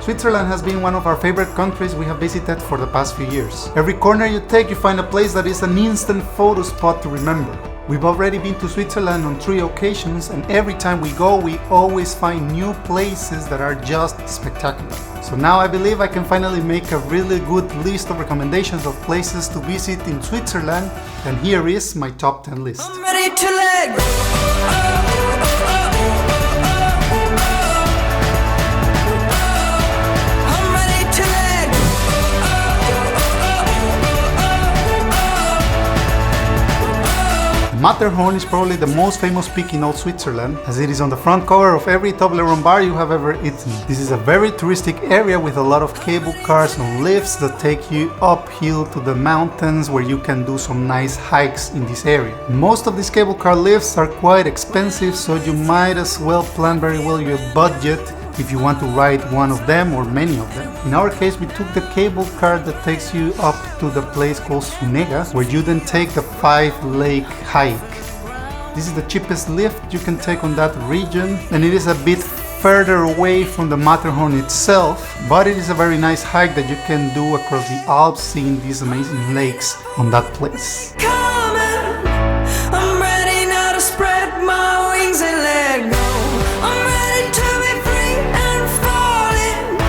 Switzerland has been one of our favorite countries we have visited for the past few years. Every corner you take, you find a place that is an instant photo spot to remember. We've already been to Switzerland on 3 occasions, and every time we go, we always find new places that are just spectacular. So now I believe I can finally make a really good list of recommendations of places to visit in Switzerland, and here is my top 10 list. I'm ready to let go. Matterhorn is probably the most famous peak in all Switzerland, as it is on the front cover of every Toblerone bar you have ever eaten. This is a very touristic area with a lot of cable cars and lifts that take you uphill to the mountains, where you can do some nice hikes in this area. Most of these cable car lifts are quite expensive, so you might as well plan very well your budget if you want to ride one of them or many of them. In our case, we took the cable car that takes you up to the place called Sunega, where you then take the 5-lake hike. This is the cheapest lift you can take on that region, and it is a bit further away from the Matterhorn itself, but it is a very nice hike that you can do across the Alps, seeing these amazing lakes on that place. I'm ready now to spread my wings and let go. I'm ready to be free and falling.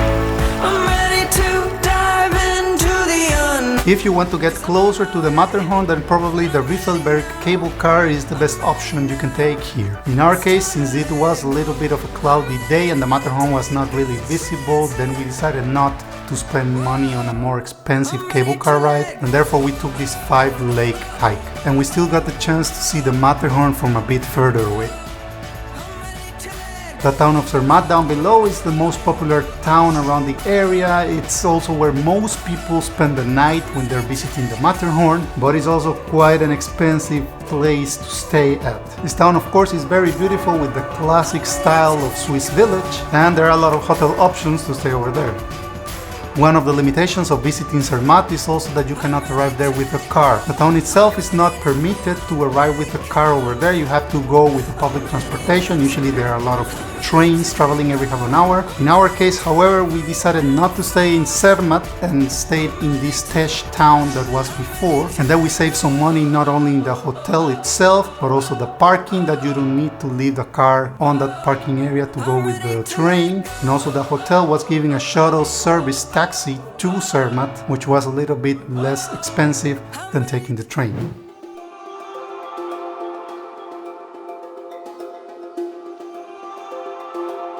I'm ready to dive into the unknown. If you want to get closer to the Matterhorn, then probably the Riffelberg cable car is the best option you can take here. In our case, since it was a little bit of a cloudy day and the Matterhorn was not really visible, then we decided not to spend money on a more expensive cable car ride, and therefore we took this 5-lake hike. And we still got the chance to see the Matterhorn from a bit further away. The town of Zermatt down below is the most popular town around the area. It's also where most people spend the night when they're visiting the Matterhorn, but it's also quite an expensive place to stay at. This town, of course, is very beautiful with the classic style of Swiss village, and there are a lot of hotel options to stay over there. One of the limitations of visiting Zermatt is also that you cannot arrive there with a car. The town itself is not permitted to arrive with a car over there. You have to go with public transportation. Usually there are a lot of trains traveling every half an hour. In our case, however, we decided not to stay in Zermatt and stayed in this Tesch town that was before. And then we saved some money not only in the hotel itself, but also the parking, that you don't need to leave the car on that parking area to go with the train. And also the hotel was giving a shuttle service taxi to Zermatt, which was a little bit less expensive than taking the train.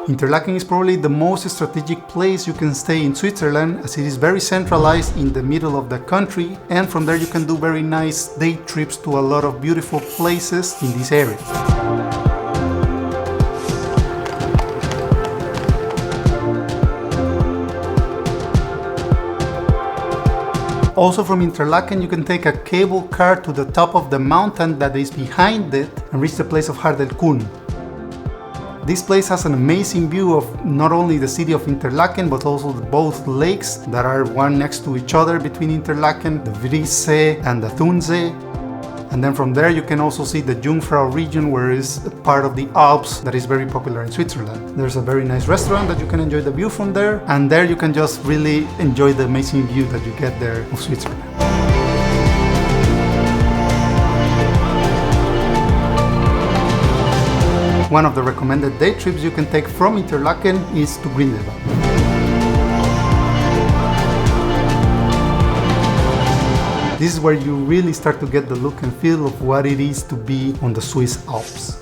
Interlaken is probably the most strategic place you can stay in Switzerland, as it is very centralized in the middle of the country, and from there you can do very nice day trips to a lot of beautiful places in this area. Also from Interlaken you can take a cable car to the top of the mountain that is behind it and reach the place of Hardelkun. This place has an amazing view of not only the city of Interlaken, but also both lakes that are one next to each other between Interlaken, the Verzasca and the Thunsee. And then from there you can also see the Jungfrau region, where is a part of the Alps that is very popular in Switzerland. There's a very nice restaurant that you can enjoy the view from there, and there you can just really enjoy the amazing view that you get there of Switzerland. One of the recommended day trips you can take from Interlaken is to Grindelwald. This is where you really start to get the look and feel of what it is to be on the Swiss Alps.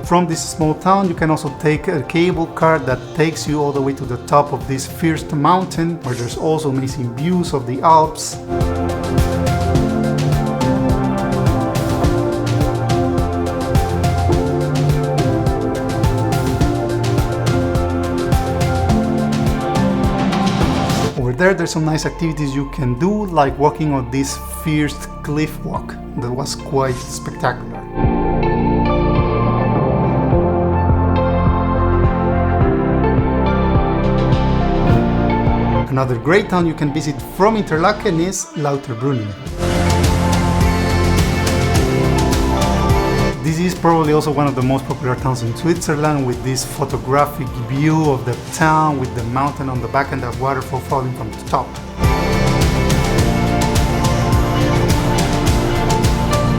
From this small town you can also take a cable car that takes you all the way to the top of this first mountain, where there's also amazing views of the Alps. Over there's some nice activities you can do, like walking on this first cliff walk that was quite spectacular. Another great town you can visit from Interlaken is Lauterbrunnen. This is probably also one of the most popular towns in Switzerland, with this photographic view of the town with the mountain on the back and the waterfall falling from the top.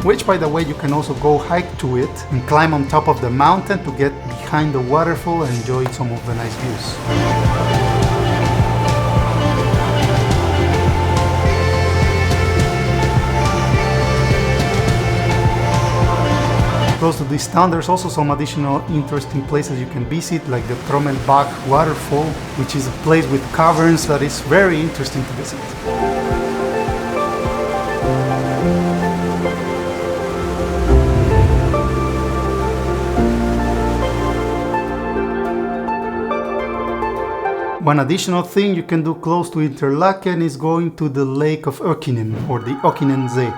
Which, by the way, you can also go hike to it and climb on top of the mountain to get behind the waterfall and enjoy some of the nice views. Close to this town, there's also some additional interesting places you can visit, like the Trommelbach waterfall, which is a place with caverns that is very interesting to visit. One additional thing you can do close to Interlaken is going to the lake of Oeschinen, or the Oeschinensee.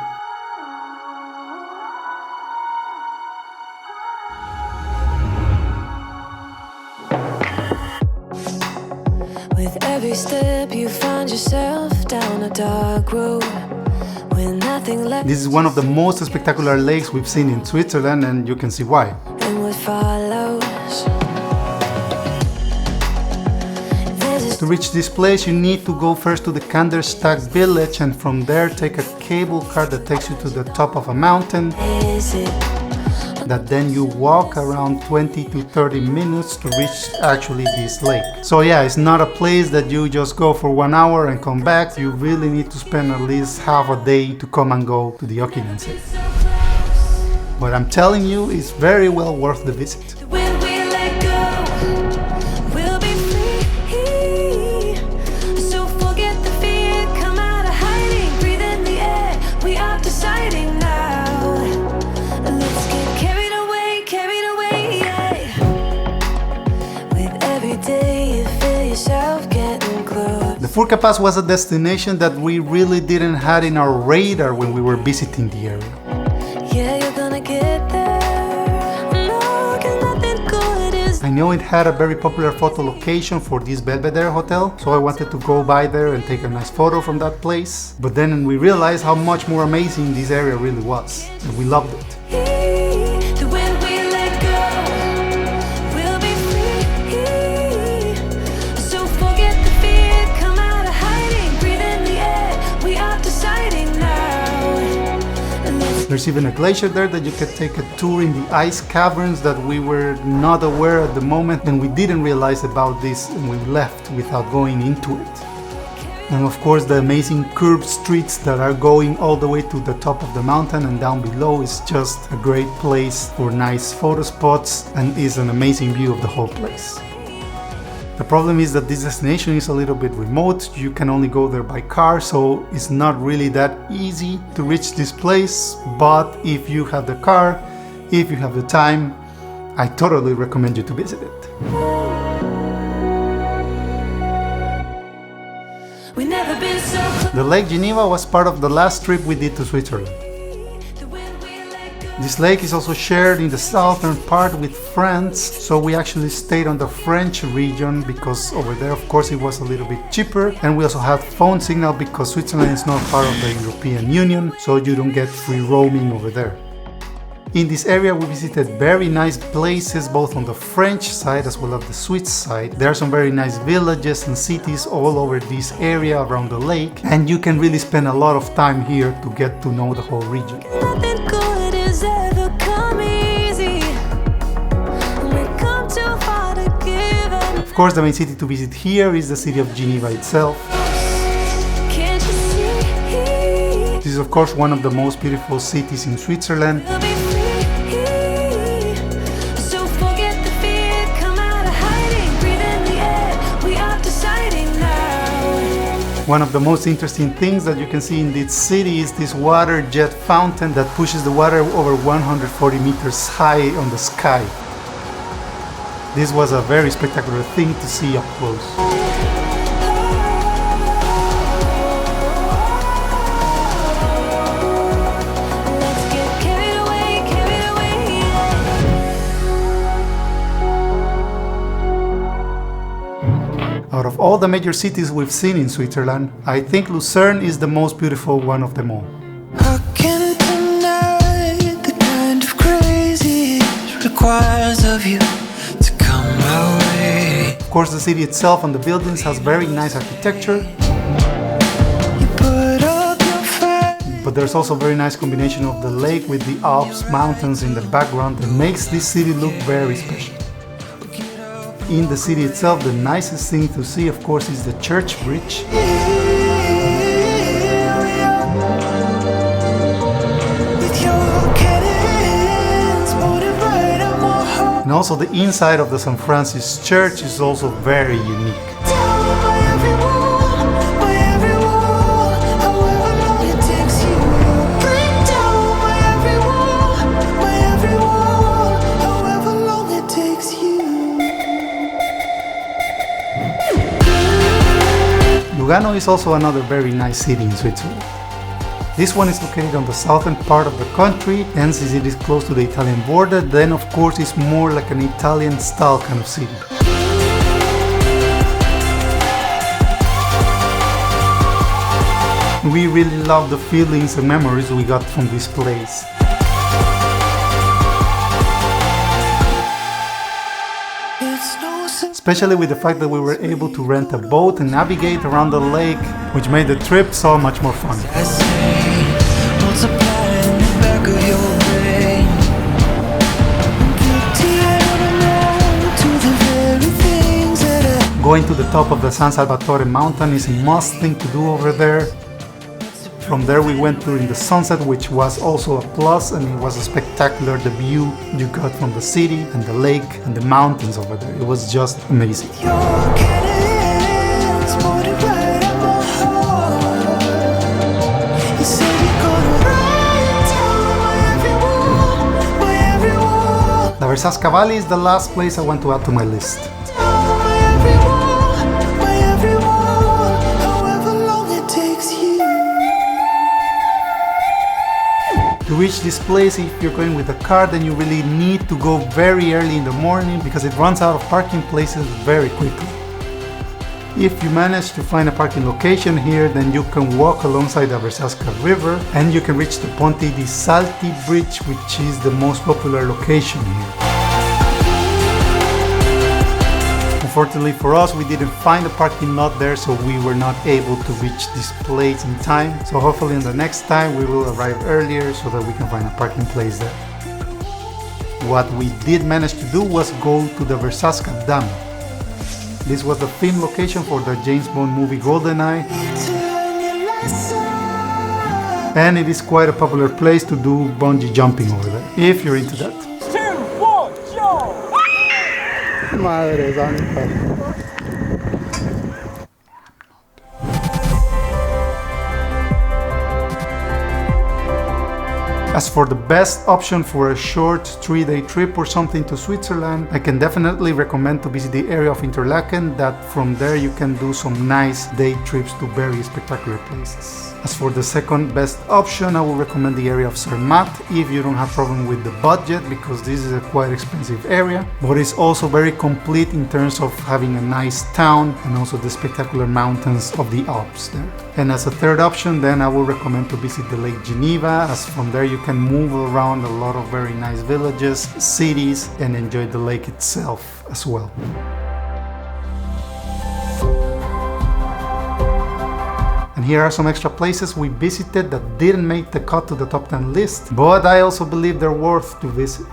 With every step you find yourself down a dark road with nothing left. This is one of the most spectacular lakes we've seen in Switzerland, and you can see why. And what follows. To reach this place, you need to go first to the Kandersteg village, and from there take a cable car that takes you to the top of a mountain. That then you walk around 20 to 30 minutes to reach actually this lake. So yeah, it's not a place that you just go for 1 hour and come back. You really need to spend at least half a day to come and go to the Oeschinensee. But I'm telling you, it's very well worth the visit. When we let go, we'll be free. So forget the fear, come out of hiding, breathe in the air. We are deciding now. Let's get carried away, yeah. With every day you feel yourself getting close. The Furka Pass was a destination that we really didn't have in our radar when we were visiting the area. Yeah, you're gonna get there. No, 'cause nothing good is. I know it had a very popular photo location for this Belvedere hotel, so I wanted to go by there and take a nice photo from that place. But then we realized how much more amazing this area really was, and we loved it. That when we let go, we'll be free. So forget the fear, come out of hiding, breathe in the air. We are deciding now. There's even a glacier there that you can take a tour in the ice caverns that we were not aware at the moment, and we didn't realize about this and we left without going into it. And of course the amazing curved streets that are going all the way to the top of the mountain and down below is just a great place for nice photo spots, and is an amazing view of the whole place. The problem is that this destination is a little bit remote. You can only go there by car, so it's not really that easy to reach this place. But if you have the car, if you have the time, I totally recommend you to visit it. We've never been so close. The Lake Geneva was part of the last trip we did to Switzerland. That when we let go, This lake is also shared in the southern part with France, so we actually stayed on the French region because over there, of course, it was a little bit cheaper, and we also had phone signal because Switzerland is not part of the European Union, so you don't get free roaming over there. In this area we visited very nice places both on the French side as well as the Swiss side. There are some very nice villages and cities all over this area around the lake, and you can really spend a lot of time here to get to know the whole region. nothing good has ever come easy. We come too far to give up. Of course, the main city to visit here is the city of Geneva itself. Can't you see? This is of course one of the most beautiful cities in Switzerland. We'll be free. So forget the fear, come out of hiding, breathe in the air. We are deciding now. One of the most interesting things that you can see in this city is this water jet fountain that pushes the water over 140 meters high on the sky. This was a very spectacular thing to see up close. Let's get carried away, yeah. Out of all the major cities we've seen in Switzerland, I think Lucerne is the most beautiful one of them all. I can't deny the kind of crazy requires of you to come my way. Of course, the city itself and the buildings has very nice architecture, You put up your fight. but there's also a very nice combination of the lake with the Alps mountains in the background that makes this city look very special. In the city itself, the nicest thing to see, of course, is the church bridge. With your cannons pointed right at my heart. And also the inside of the St. Francis Church is also very unique. Down by every wall, however long it takes you. Break down by every wall, however long it takes you. Lugano is also another very nice city in Switzerland. This one is located on the southern part of the country, and since it is close to the Italian border, then of course it's more like an Italian style kind of city. We really love the feelings and memories we got from this place. It's no sense Especially with the fact that we were able to rent a boat and navigate around the lake, which made the trip so much more fun. I say, multiply in the back of your brain. Guilty and unknown to the very things that Going to the top of the San Salvatore mountain is a must thing to do over there. From there we went during the sunset, which was also a plus, and it was a spectacular, the view you got from the city and the lake and the mountains over there. It was just amazing. your cannons pointed right at my heart. You said you're gonna ride down by every wall, The Verzasca Valley is the last place I want to add to my list. down by every wall, however long it takes you. To reach this place, if you're going with a car, then you really need to go very early in the morning because it runs out of parking places very quickly. If you manage to find a parking location here, then you can walk alongside the Verzasca River and you can reach the Ponte di Salti bridge, which is the most popular location here. Unfortunately for us, we didn't find a parking lot there, so we were not able to reach this place in time. So hopefully in the next time we will arrive earlier so that we can find a parking place there. What we did manage to do was go to the Verzasca Dam. This was the film location for the James Bond movie GoldenEye, Turn your lights on. and it is quite a popular place to do bungee jumping over there, if you're into that. 2, 1, go! Madre santa. As for the best option for a short 3-day trip or something to Switzerland, I can definitely recommend to visit the area of Interlaken, that from there you can do some nice day trips to very spectacular places. As for the second best option, I will recommend the area of Zermatt if you don't have problem with the budget, because this is a quite expensive area, but it's also very complete in terms of having a nice town and also the spectacular mountains of the Alps there. And as a third option, then I will recommend to visit the Lake Geneva, as from there you can move around a lot of very nice villages, cities, and enjoy the lake itself as well. And here are some extra places we visited that didn't make the cut to the top 10 list, but I also believe they're worth to visit.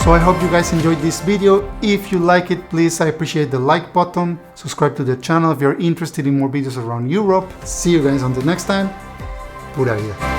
So I hope you guys enjoyed this video. If you like it, please, I appreciate the like button. Subscribe to the channel if you're interested in more videos around Europe. See you guys on the next time. Pura vida.